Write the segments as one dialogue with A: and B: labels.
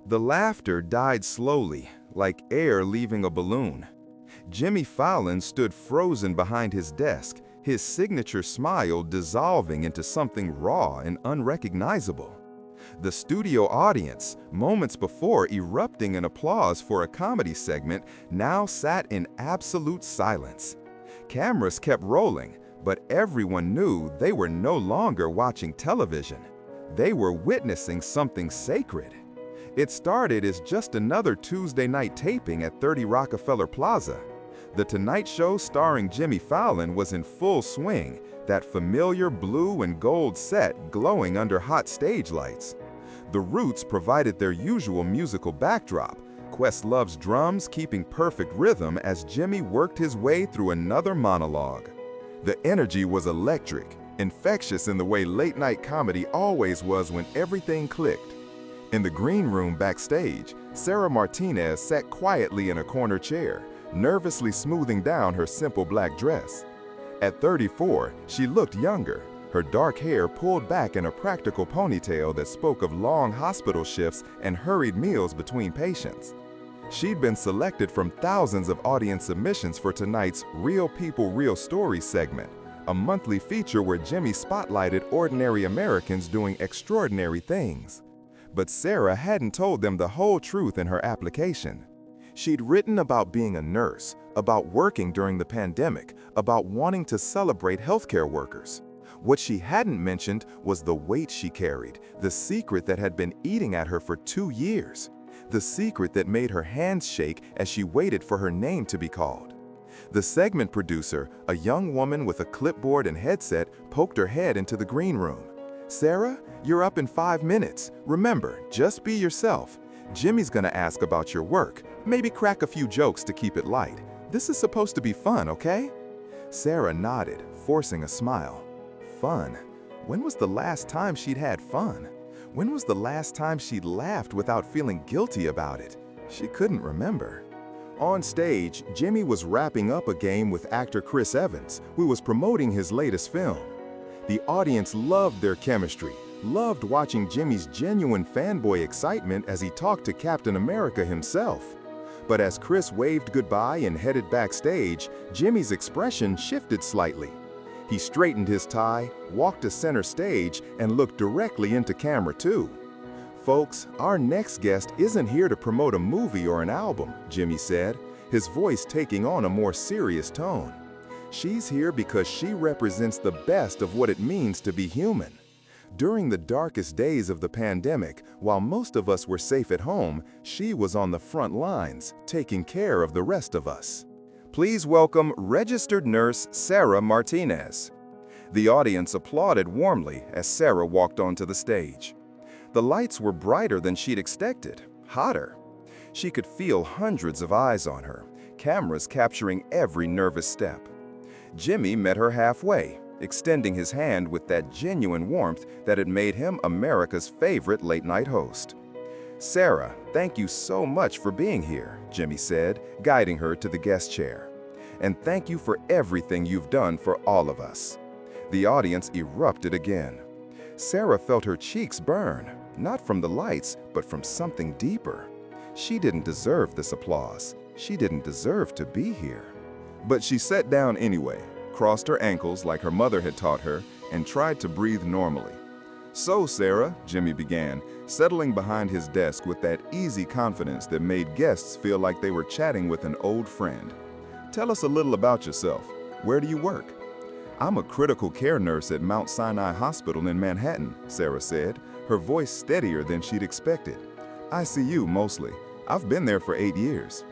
A: The laughter died slowly, like air leaving a balloon. Jimmy Fallon stood frozen behind his desk, his signature smile dissolving into something raw and unrecognizable. The studio audience, moments before erupting in applause for a comedy segment, now sat in absolute silence. Cameras kept rolling, but everyone knew they were no longer watching television. They were witnessing something sacred. It started as just another Tuesday night taping at 30 Rockefeller Plaza. The Tonight Show starring Jimmy Fallon was in full swing, that familiar blue and gold set glowing under hot stage lights. The Roots provided their usual musical backdrop, Questlove's drums keeping perfect rhythm as Jimmy worked his way through another monologue. The energy was electric, infectious in the way late-night comedy always was when everything clicked. In the green room backstage, Sarah Martinez sat quietly in a corner chair, nervously smoothing down her simple black dress. At 34, she looked younger, her dark hair pulled back in a practical ponytail that spoke of long hospital shifts and hurried meals between patients. She'd been selected from thousands of audience submissions for tonight's Real People, Real Stories segment, a monthly feature where Jimmy spotlighted ordinary Americans doing extraordinary things. But Sarah hadn't told them the whole truth in her application. She'd written about being a nurse, about working during the pandemic, about wanting to celebrate healthcare workers. What she hadn't mentioned was the weight she carried, the secret that had been eating at her for 2 years, the secret that made her hands shake as she waited for her name to be called. The segment producer, a young woman with a clipboard and headset, poked her head into the green room. "Sarah, you're up in 5 minutes. Remember, just be yourself. Jimmy's gonna ask about your work. Maybe crack a few jokes to keep it light. This is supposed to be fun, okay?" Sarah nodded, forcing a smile. Fun. When was the last time she'd had fun? When was the last time she'd laughed without feeling guilty about it? She couldn't remember. On stage, Jimmy was wrapping up a game with actor Chris Evans, who was promoting his latest film. The audience loved their chemistry, loved watching Jimmy's genuine fanboy excitement as he talked to Captain America himself. But as Chris waved goodbye and headed backstage, Jimmy's expression shifted slightly. He straightened his tie, walked to center stage, and looked directly into camera too. "Folks, our next guest isn't here to promote a movie or an album," Jimmy said, his voice taking on a more serious tone. "She's here because she represents the best of what it means to be human." During the darkest days of the pandemic, while most of us were safe at home, she was on the front lines, taking care of the rest of us. Please welcome registered nurse Sarah Martinez. The audience applauded warmly as Sarah walked onto the stage. The lights were brighter than she'd expected, hotter. She could feel hundreds of eyes on her, cameras capturing every nervous step. Jimmy met her halfway, extending his hand with that genuine warmth that had made him America's favorite late-night host. "Sarah, thank you so much for being here," Jimmy said, guiding her to the guest chair. "And thank you for everything you've done for all of us." The audience erupted again. Sarah felt her cheeks burn, not from the lights, but from something deeper. She didn't deserve this applause. She didn't deserve to be here. But she sat down anyway, crossed her ankles like her mother had taught her, and tried to breathe normally. "So, Sarah," Jimmy began, settling behind his desk with that easy confidence that made guests feel like they were chatting with an old friend. "Tell us a little about yourself. Where do you work?" "I'm a critical care nurse at Mount Sinai Hospital in Manhattan," Sarah said, her voice steadier than she'd expected. "ICU mostly. I've been there for 8 years."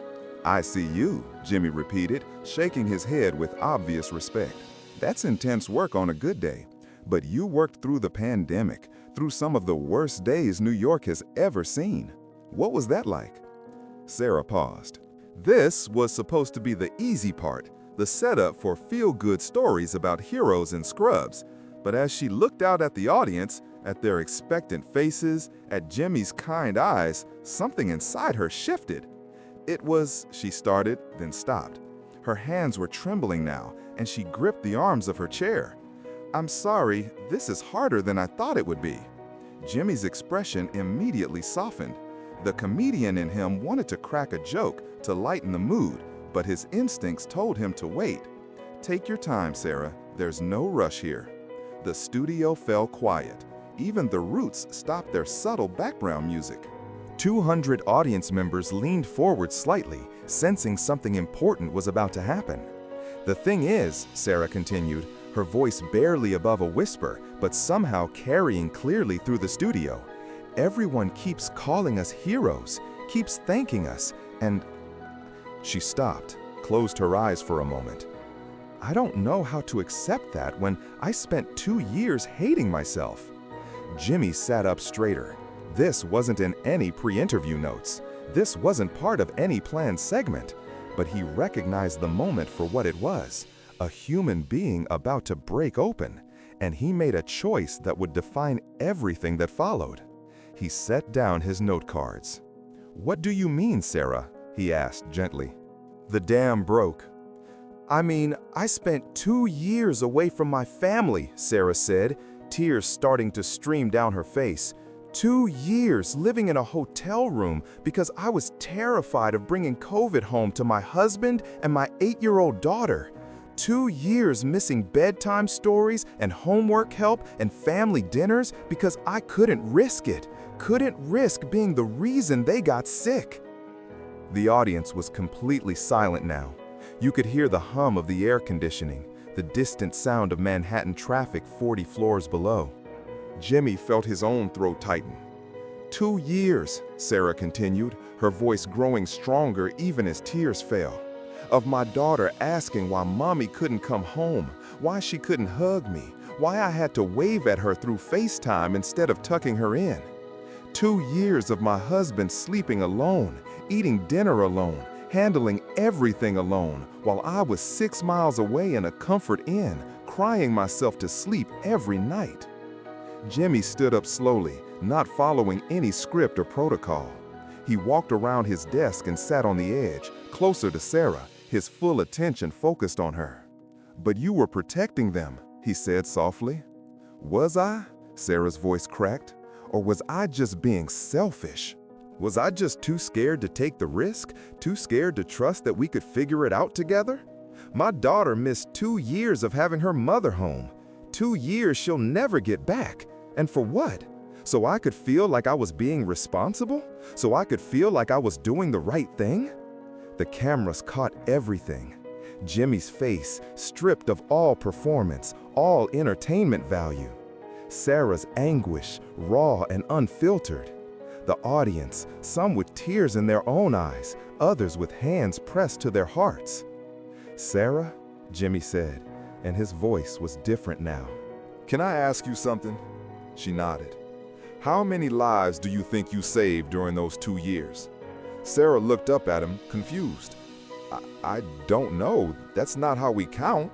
A: "ICU," Jimmy repeated, shaking his head with obvious respect. "That's intense work on a good day. But you worked through the pandemic, through some of the worst days New York has ever seen. What was that like?" Sarah paused. This was supposed to be the easy part, the setup for feel-good stories about heroes in scrubs. But as she looked out at the audience, at their expectant faces, at Jimmy's kind eyes, something inside her shifted. "It was," she started, then stopped. Her hands were trembling now, and she gripped the arms of her chair. "I'm sorry, this is harder than I thought it would be." Jimmy's expression immediately softened. The comedian in him wanted to crack a joke to lighten the mood, but his instincts told him to wait. "Take your time, Sarah. There's no rush here." The studio fell quiet. Even the Roots stopped their subtle background music. 200 audience members leaned forward slightly, sensing something important was about to happen. "The thing is," Sarah continued, her voice barely above a whisper, but somehow carrying clearly through the studio, "everyone keeps calling us heroes, keeps thanking us, and—" She stopped, closed her eyes for a moment. "I don't know how to accept that when I spent 2 years hating myself." Jimmy sat up straighter. This wasn't in any pre-interview notes. This wasn't part of any planned segment. But he recognized the moment for what it was, a human being about to break open, and he made a choice that would define everything that followed. He set down his note cards. "What do you mean, Sarah?" he asked gently. "The dam broke." "I mean, I spent 2 years away from my family," Sarah said, tears starting to stream down her face. 2 years living in a hotel room because I was terrified of bringing COVID home to my husband and my 8-year-old daughter. 2 years missing bedtime stories and homework help and family dinners because I couldn't risk it. Couldn't risk being the reason they got sick. The audience was completely silent now. You could hear the hum of the air conditioning, the distant sound of Manhattan traffic 40 floors below. Jimmy felt his own throat tighten. 2 years, Sarah continued, her voice growing stronger even as tears fell, of my daughter asking why mommy couldn't come home, why she couldn't hug me, why I had to wave at her through FaceTime instead of tucking her in. 2 years of my husband sleeping alone, eating dinner alone, handling everything alone, while I was 6 miles away in a comfort inn, crying myself to sleep every night. Jimmy stood up slowly, not following any script or protocol. He walked around his desk and sat on the edge, closer to Sarah, his full attention focused on her. "But you were protecting them," he said softly. "Was I?" Sarah's voice cracked. "Or was I just being selfish? Was I just too scared to take the risk, too scared to trust that we could figure it out together? My daughter missed 2 years of having her mother home. 2 years she'll never get back. And for what? So I could feel like I was being responsible? So I could feel like I was doing the right thing?" The cameras caught everything. Jimmy's face, stripped of all performance, all entertainment value. Sarah's anguish, raw and unfiltered. The audience, some with tears in their own eyes, others with hands pressed to their hearts. "Sarah," Jimmy said, and his voice was different now. "Can I ask you something?" She nodded. "How many lives do you think you saved during those 2 years?" Sarah looked up at him, confused. I don't know. That's not how we count."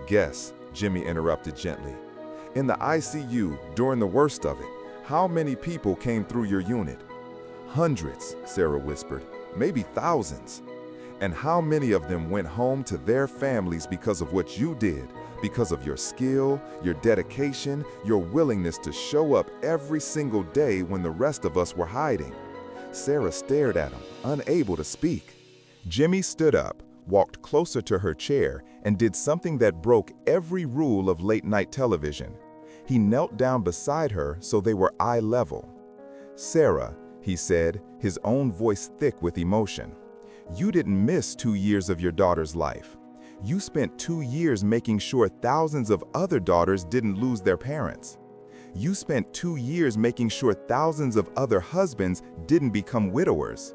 A: "Guess," Jimmy interrupted gently. "In the ICU, during the worst of it, how many people came through your unit?" "Hundreds," Sarah whispered. "Maybe thousands." "And how many of them went home to their families because of what you did, because of your skill, your dedication, your willingness to show up every single day when the rest of us were hiding?" Sarah stared at him, unable to speak. Jimmy stood up, walked closer to her chair, and did something that broke every rule of late-night television. He knelt down beside her so they were eye level. "Sarah," he said, his own voice thick with emotion, "you didn't miss 2 years of your daughter's life. You spent 2 years making sure thousands of other daughters didn't lose their parents. You spent 2 years making sure thousands of other husbands didn't become widowers.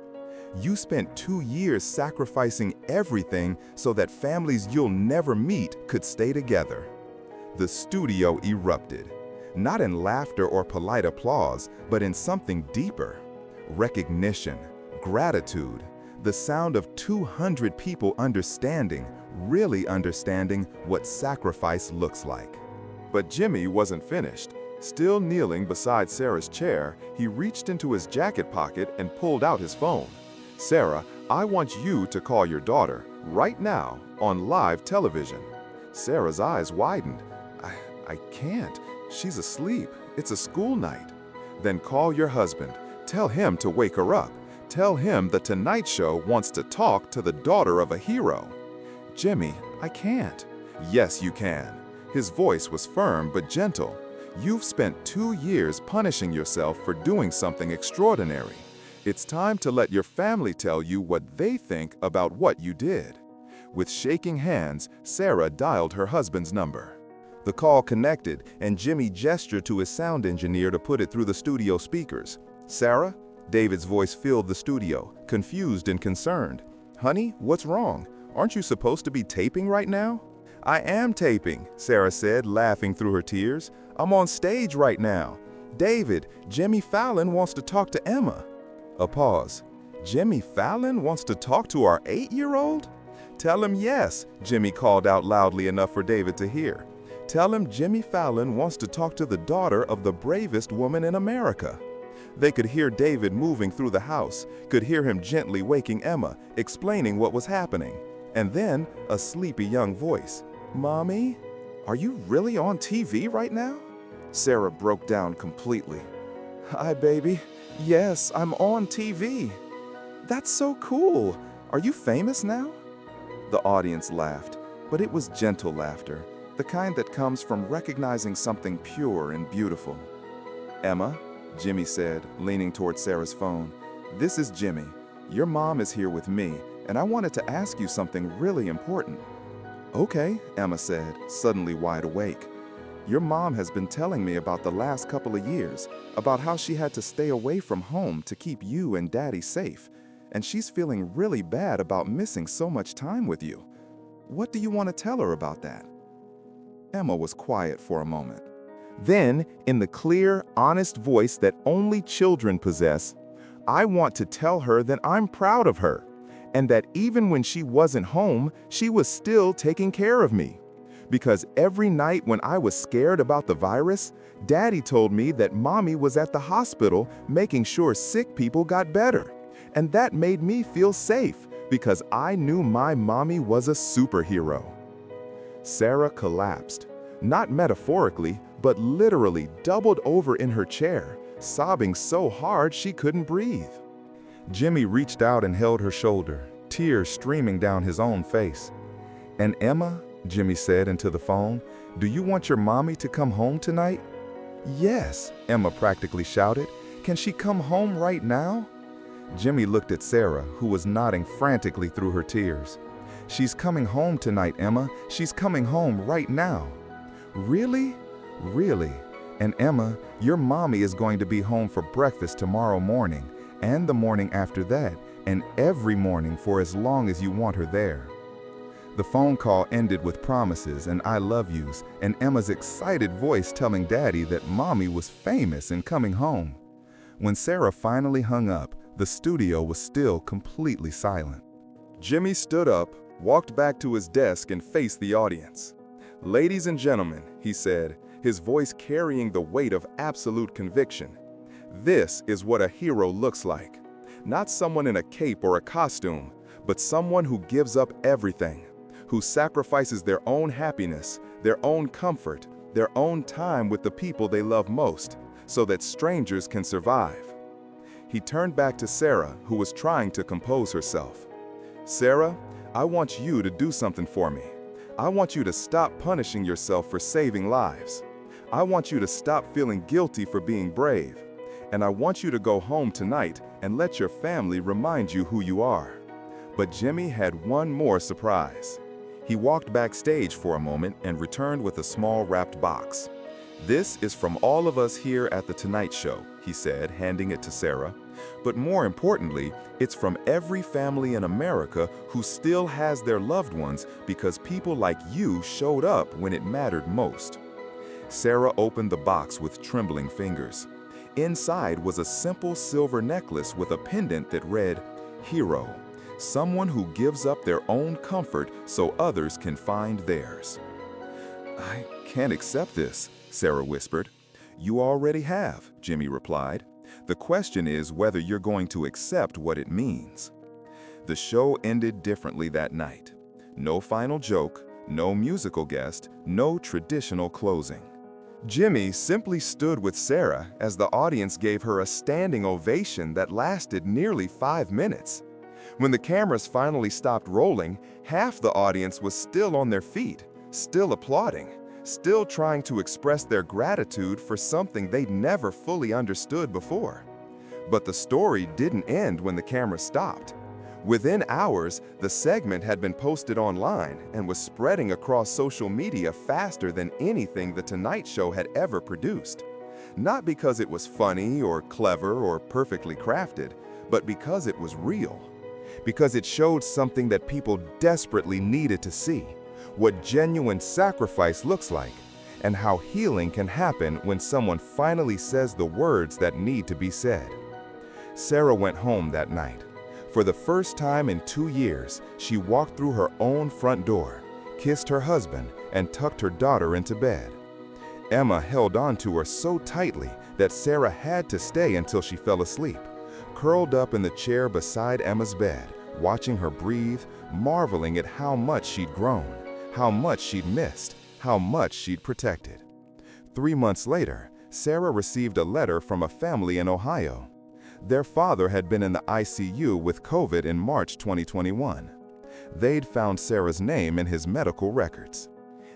A: You spent 2 years sacrificing everything so that families you'll never meet could stay together." The studio erupted, not in laughter or polite applause, but in something deeper. Recognition, gratitude, the sound of 200 people understanding, really understanding what sacrifice looks like. But Jimmy wasn't finished. Still kneeling beside Sarah's chair, he reached into his jacket pocket and pulled out his phone. "Sarah, I want you to call your daughter, right now, on live television." Sarah's eyes widened. I can't. She's asleep. It's a school night." "Then call your husband. Tell him to wake her up. Tell him the Tonight Show wants to talk to the daughter of a hero." "Jimmy, I can't." "Yes, you can." His voice was firm but gentle. "You've spent 2 years punishing yourself for doing something extraordinary. It's time to let your family tell you what they think about what you did." With shaking hands, Sarah dialed her husband's number. The call connected, and Jimmy gestured to his sound engineer to put it through the studio speakers. "Sarah?" David's voice filled the studio, confused and concerned. "Honey, what's wrong? Aren't you supposed to be taping right now?" "I am taping," Sarah said, laughing through her tears. "I'm on stage right now. David, Jimmy Fallon wants to talk to Emma." A pause. "Jimmy Fallon wants to talk to our 8-year-old? Tell him yes," Jimmy called out loudly enough for David to hear. "Tell him Jimmy Fallon wants to talk to the daughter of the bravest woman in America." They could hear David moving through the house, could hear him gently waking Emma, explaining what was happening. And then a sleepy young voice. "Mommy, are you really on TV right now?" Sarah broke down completely. "Hi, baby. Yes, I'm on TV." "That's so cool. Are you famous now?" The audience laughed, but it was gentle laughter, the kind that comes from recognizing something pure and beautiful. "Emma," Jimmy said, leaning toward Sarah's phone, "this is Jimmy. Your mom is here with me, and I wanted to ask you something really important." "Okay," Emma said, suddenly wide awake. "Your mom has been telling me about the last couple of years, about how she had to stay away from home to keep you and Daddy safe, and she's feeling really bad about missing so much time with you. What do you want to tell her about that?" Emma was quiet for a moment. Then, in the clear, honest voice that only children possess, "I want to tell her that I'm proud of her, and that even when she wasn't home, she was still taking care of me. Because every night when I was scared about the virus, Daddy told me that Mommy was at the hospital making sure sick people got better. And that made me feel safe because I knew my mommy was a superhero." Sarah collapsed, not metaphorically, but literally doubled over in her chair, sobbing so hard she couldn't breathe. Jimmy reached out and held her shoulder, tears streaming down his own face. "And Emma," Jimmy said into the phone, "do you want your mommy to come home tonight?" "Yes," Emma practically shouted. "Can she come home right now?" Jimmy looked at Sarah, who was nodding frantically through her tears. "She's coming home tonight, Emma. She's coming home right now." "Really? Really? And Emma, your mommy is going to be home for breakfast tomorrow morning, and the morning after that, and every morning for as long as you want her there." The phone call ended with promises and I love yous, and Emma's excited voice telling Daddy that Mommy was famous and coming home. When Sarah finally hung up, the studio was still completely silent. Jimmy stood up, walked back to his desk and faced the audience. "Ladies and gentlemen," he said, his voice carrying the weight of absolute conviction, "this is what a hero looks like. Not someone in a cape or a costume, but someone who gives up everything, who sacrifices their own happiness, their own comfort, their own time with the people they love most, so that strangers can survive." He turned back to Sarah, who was trying to compose herself. "Sarah, I want you to do something for me. I want you to stop punishing yourself for saving lives. I want you to stop feeling guilty for being brave. And I want you to go home tonight and let your family remind you who you are." But Jimmy had one more surprise. He walked backstage for a moment and returned with a small wrapped box. "This is from all of us here at The Tonight Show," he said, handing it to Sarah. "But more importantly, it's from every family in America who still has their loved ones because people like you showed up when it mattered most." Sarah opened the box with trembling fingers. Inside was a simple silver necklace with a pendant that read, "Hero, someone who gives up their own comfort so others can find theirs." "I can't accept this," Sarah whispered. "You already have," Jimmy replied. "The question is whether you're going to accept what it means." The show ended differently that night. No final joke, no musical guest, no traditional closing. Jimmy simply stood with Sarah as the audience gave her a standing ovation that lasted nearly 5 minutes. When the cameras finally stopped rolling, half the audience was still on their feet, still applauding, still trying to express their gratitude for something they'd never fully understood before. But the story didn't end when the camera stopped. Within hours, the segment had been posted online and was spreading across social media faster than anything The Tonight Show had ever produced. Not because it was funny or clever or perfectly crafted, but because it was real. Because it showed something that people desperately needed to see, what genuine sacrifice looks like, and how healing can happen when someone finally says the words that need to be said. Sarah went home that night. For the first time in 2 years, she walked through her own front door, kissed her husband, and tucked her daughter into bed. Emma held on to her so tightly that Sarah had to stay until she fell asleep, curled up in the chair beside Emma's bed, watching her breathe, marveling at how much she'd grown, how much she'd missed, how much she'd protected. 3 months later, Sarah received a letter from a family in Ohio. Their father had been in the ICU with COVID in March 2021. They'd found Sarah's name in his medical records.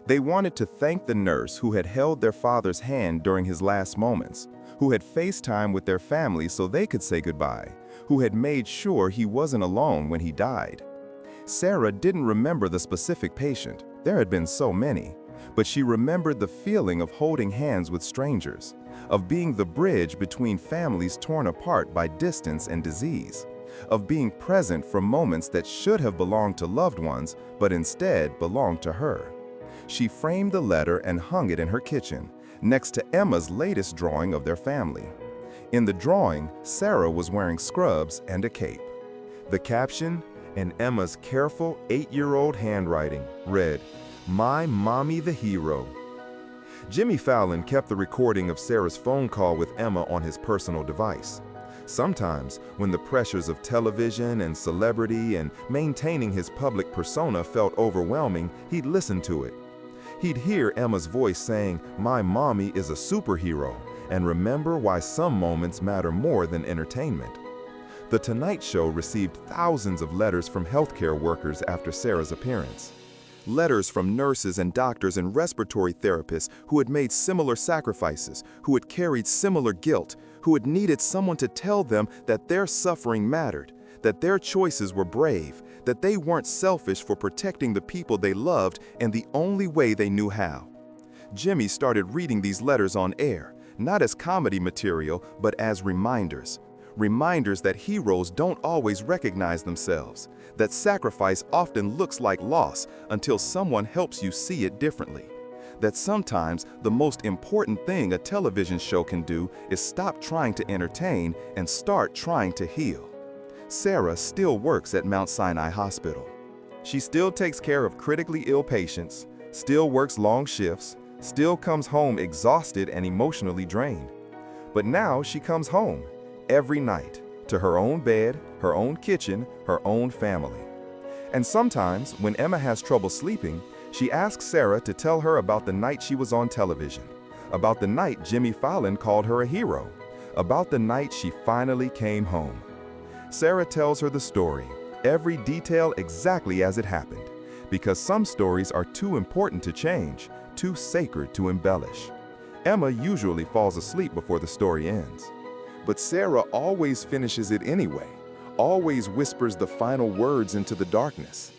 A: They wanted to thank the nurse who had held their father's hand during his last moments, who had FaceTime with their family so they could say goodbye, who had made sure he wasn't alone when he died. Sarah didn't remember the specific patient, there had been so many, but she remembered the feeling of holding hands with strangers, of being the bridge between families torn apart by distance and disease, of being present for moments that should have belonged to loved ones, but instead belonged to her. She framed the letter and hung it in her kitchen, next to Emma's latest drawing of their family. In the drawing, Sarah was wearing scrubs and a cape. The caption, in Emma's careful 8-year-old handwriting, read, "My mommy the hero." Jimmy Fallon kept the recording of Sarah's phone call with Emma on his personal device. Sometimes, when the pressures of television and celebrity and maintaining his public persona felt overwhelming, he'd listen to it. He'd hear Emma's voice saying, "My mommy is a superhero," and remember why some moments matter more than entertainment. The Tonight Show received thousands of letters from healthcare workers after Sarah's appearance. Letters from nurses and doctors and respiratory therapists who had made similar sacrifices, who had carried similar guilt, who had needed someone to tell them that their suffering mattered, that their choices were brave, that they weren't selfish for protecting the people they loved in the only way they knew how. Jimmy started reading these letters on air, not as comedy material, but as reminders. Reminders that heroes don't always recognize themselves, that sacrifice often looks like loss until someone helps you see it differently, that sometimes the most important thing a television show can do is stop trying to entertain and start trying to heal. Sarah still works at Mount Sinai Hospital. She still takes care of critically ill patients, still works long shifts, still comes home exhausted and emotionally drained. But now she comes home every night, to her own bed, her own kitchen, her own family. And sometimes, when Emma has trouble sleeping, she asks Sarah to tell her about the night she was on television, about the night Jimmy Fallon called her a hero, about the night she finally came home. Sarah tells her the story, every detail exactly as it happened, because some stories are too important to change, too sacred to embellish. Emma usually falls asleep before the story ends. But Sarah always finishes it anyway, always whispers the final words into the darkness.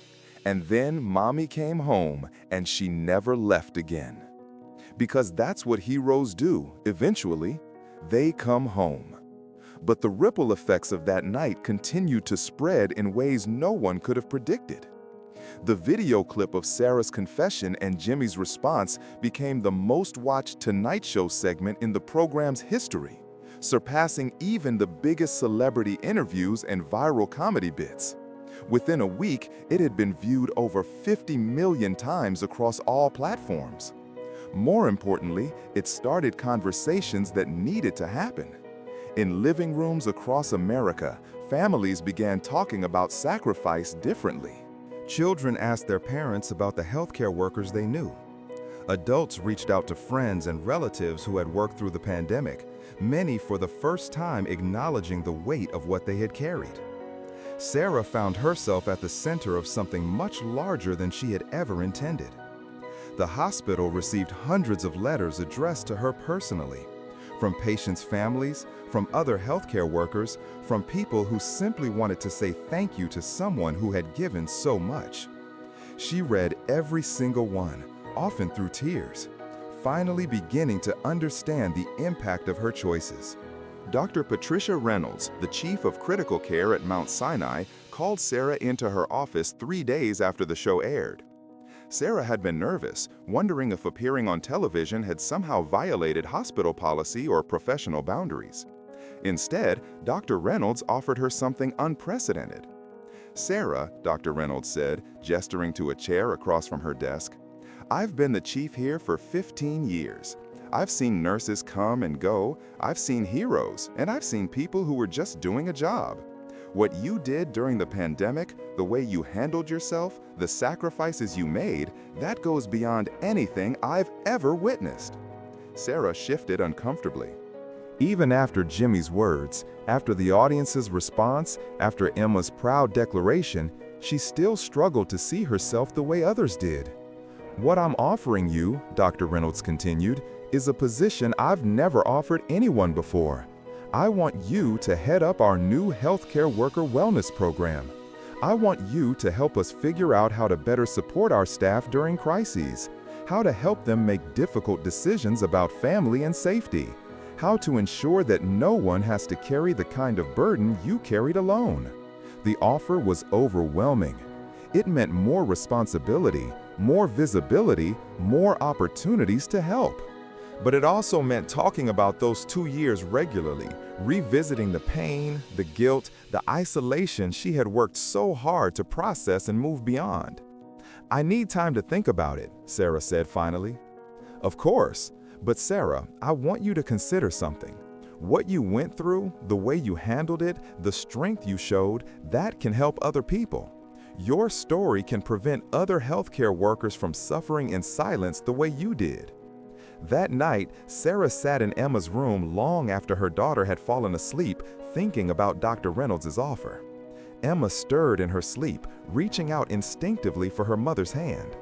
A: And then Mommy came home and she never left again. Because that's what heroes do, eventually. They come home. But the ripple effects of that night continued to spread in ways no one could have predicted. The video clip of Sarah's confession and Jimmy's response became the most watched Tonight Show segment in the program's history, surpassing even the biggest celebrity interviews and viral comedy bits. Within a week, it had been viewed over 50 million times across all platforms. More importantly, it started conversations that needed to happen. In living rooms across America, families began talking about sacrifice differently. Children asked their parents about the healthcare workers they knew. Adults reached out to friends and relatives who had worked through the pandemic, many for the first time acknowledging the weight of what they had carried. Sarah found herself at the center of something much larger than she had ever intended. The hospital received hundreds of letters addressed to her personally, from patients' families, from other healthcare workers, from people who simply wanted to say thank you to someone who had given so much. She read every single one, often through tears, finally beginning to understand the impact of her choices. Dr. Patricia Reynolds, the chief of critical care at Mount Sinai, called Sarah into her office 3 days after the show aired. Sarah had been nervous, wondering if appearing on television had somehow violated hospital policy or professional boundaries. Instead, Dr. Reynolds offered her something unprecedented. "Sarah," Dr. Reynolds said, gesturing to a chair across from her desk, "I've been the chief here for 15 years. I've seen nurses come and go, I've seen heroes, and I've seen people who were just doing a job. What you did during the pandemic, the way you handled yourself, the sacrifices you made, that goes beyond anything I've ever witnessed." Sarah shifted uncomfortably. Even after Jimmy's words, after the audience's response, after Emma's proud declaration, she still struggled to see herself the way others did. "What I'm offering you," Dr. Reynolds continued, "is a position I've never offered anyone before. I want you to head up our new healthcare worker wellness program. I want you to help us figure out how to better support our staff during crises, how to help them make difficult decisions about family and safety, how to ensure that no one has to carry the kind of burden you carried alone." The offer was overwhelming. It meant more responsibility, more visibility, more opportunities to help. But it also meant talking about those 2 years regularly, revisiting the pain, the guilt, the isolation she had worked so hard to process and move beyond. "I need time to think about it," Sarah said finally. "Of course, but Sarah, I want you to consider something. What you went through, the way you handled it, the strength you showed, that can help other people. Your story can prevent other healthcare workers from suffering in silence the way you did." That night, Sarah sat in Emma's room long after her daughter had fallen asleep, thinking about Dr. Reynolds' offer. Emma stirred in her sleep, reaching out instinctively for her mother's hand.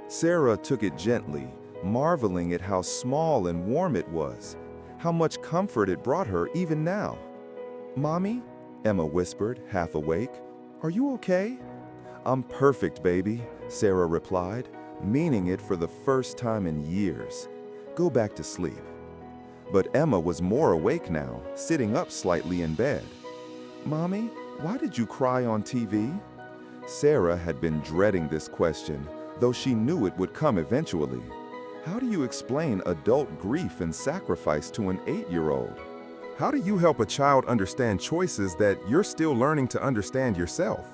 A: Sarah took it gently, marveling at how small and warm it was, how much comfort it brought her even now. "Mommy," Emma whispered, half awake, "are you okay?" "I'm perfect, baby," Sarah replied, meaning it for the first time in years. "Go back to sleep." But Emma was more awake now, sitting up slightly in bed. "Mommy, why did you cry on TV?" Sarah had been dreading this question, though she knew it would come eventually. How do you explain adult grief and sacrifice to an 8-year-old? How do you help a child understand choices that you're still learning to understand yourself?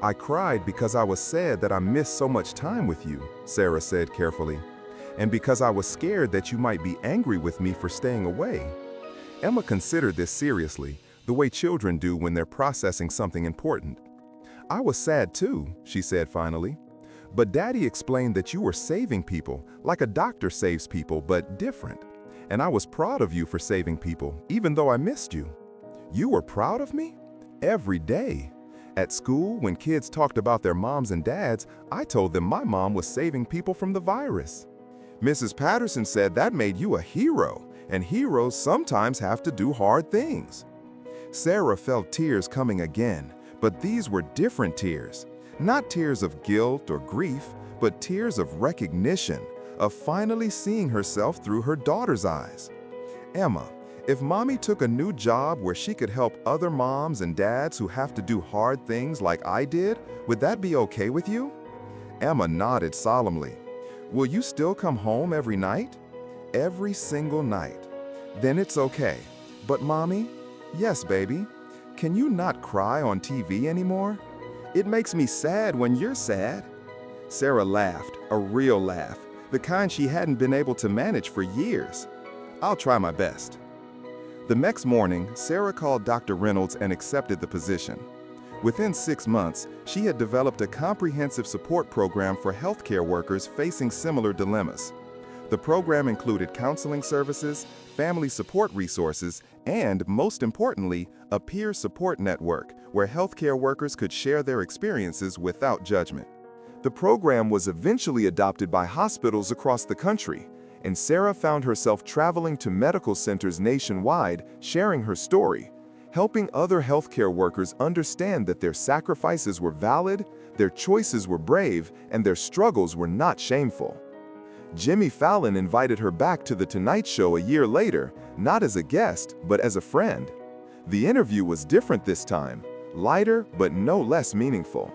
A: "I cried because I was sad that I missed so much time with you," Sarah said carefully, "and because I was scared that you might be angry with me for staying away." Emma considered this seriously, the way children do when they're processing something important. "I was sad too," she said finally. "But Daddy explained that you were saving people, like a doctor saves people, but different. And I was proud of you for saving people, even though I missed you." "You were proud of me?" "Every day. At school, when kids talked about their moms and dads, I told them my mom was saving people from the virus. Mrs. Patterson said that made you a hero, and heroes sometimes have to do hard things." Sarah felt tears coming again, but these were different tears. Not tears of guilt or grief, but tears of recognition, of finally seeing herself through her daughter's eyes. "Emma, if Mommy took a new job where she could help other moms and dads who have to do hard things like I did, would that be okay with you?" Emma nodded solemnly. "Will you still come home every night?" "Every single night." "Then it's okay. But Mommy?" "Yes, baby. Can you not cry on TV anymore? It makes me sad when you're sad." Sarah laughed, a real laugh, the kind she hadn't been able to manage for years. "I'll try my best." The next morning, Sarah called Dr. Reynolds and accepted the position. Within 6 months, she had developed a comprehensive support program for healthcare workers facing similar dilemmas. The program included counseling services, family support resources, and, most importantly, a peer support network where healthcare workers could share their experiences without judgment. The program was eventually adopted by hospitals across the country, and Sarah found herself traveling to medical centers nationwide, sharing her story, helping other healthcare workers understand that their sacrifices were valid, their choices were brave, and their struggles were not shameful. Jimmy Fallon invited her back to The Tonight Show a year later, not as a guest, but as a friend. The interview was different this time, lighter but no less meaningful.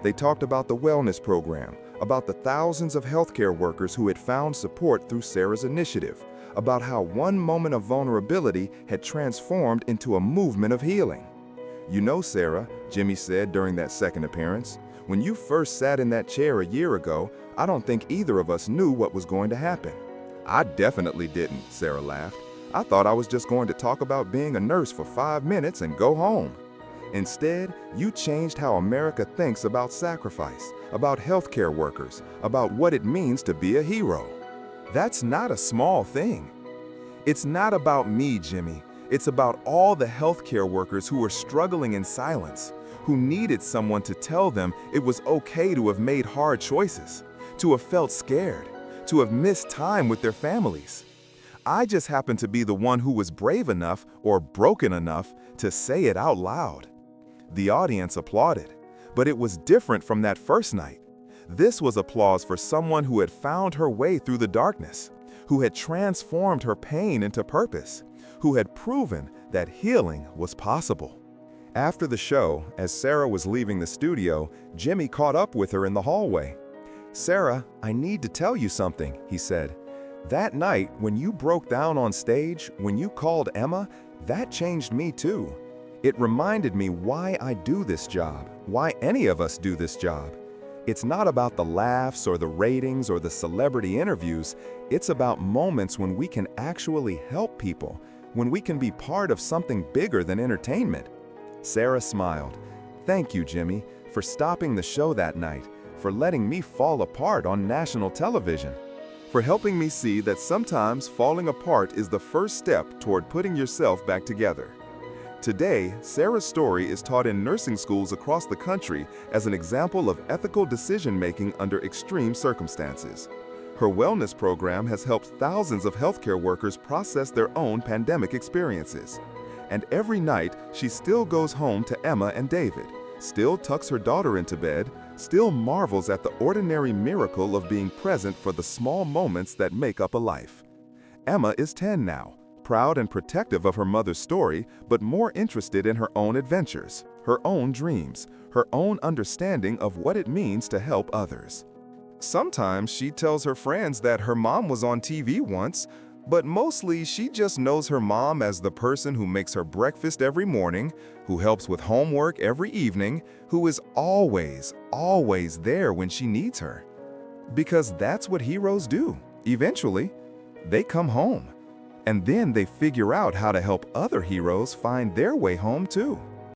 A: They talked about the wellness program, about the thousands of healthcare workers who had found support through Sarah's initiative, about how one moment of vulnerability had transformed into a movement of healing. "You know, Sarah," Jimmy said during that second appearance, "when you first sat in that chair a year ago, I don't think either of us knew what was going to happen." "I definitely didn't," Sarah laughed. "I thought I was just going to talk about being a nurse for 5 minutes and go home. Instead, you changed how America thinks about sacrifice, about healthcare workers, about what it means to be a hero. That's not a small thing. It's not about me, Jimmy. It's about all the healthcare workers who were struggling in silence, who needed someone to tell them it was okay to have made hard choices, to have felt scared, to have missed time with their families. I just happened to be the one who was brave enough or broken enough to say it out loud." The audience applauded, but it was different from that first night. This was applause for someone who had found her way through the darkness, who had transformed her pain into purpose, who had proven that healing was possible. After the show, as Sarah was leaving the studio, Jimmy caught up with her in the hallway. "Sarah, I need to tell you something," he said. "That night, when you broke down on stage, when you called Emma, that changed me too. It reminded me why I do this job, why any of us do this job. It's not about the laughs or the ratings or the celebrity interviews. It's about moments when we can actually help people, when we can be part of something bigger than entertainment." Sarah smiled. "Thank you, Jimmy, for stopping the show that night, for letting me fall apart on national television, for helping me see that sometimes falling apart is the first step toward putting yourself back together." Today, Sarah's story is taught in nursing schools across the country as an example of ethical decision-making under extreme circumstances. Her wellness program has helped thousands of healthcare workers process their own pandemic experiences. And every night, she still goes home to Emma and David, still tucks her daughter into bed, still marvels at the ordinary miracle of being present for the small moments that make up a life. Emma is 10 now, proud and protective of her mother's story, but more interested in her own adventures, her own dreams, her own understanding of what it means to help others. Sometimes she tells her friends that her mom was on TV once, but mostly she just knows her mom as the person who makes her breakfast every morning, who helps with homework every evening, who is always, always there when she needs her. Because that's what heroes do. Eventually, they come home. And then they figure out how to help other heroes find their way home too.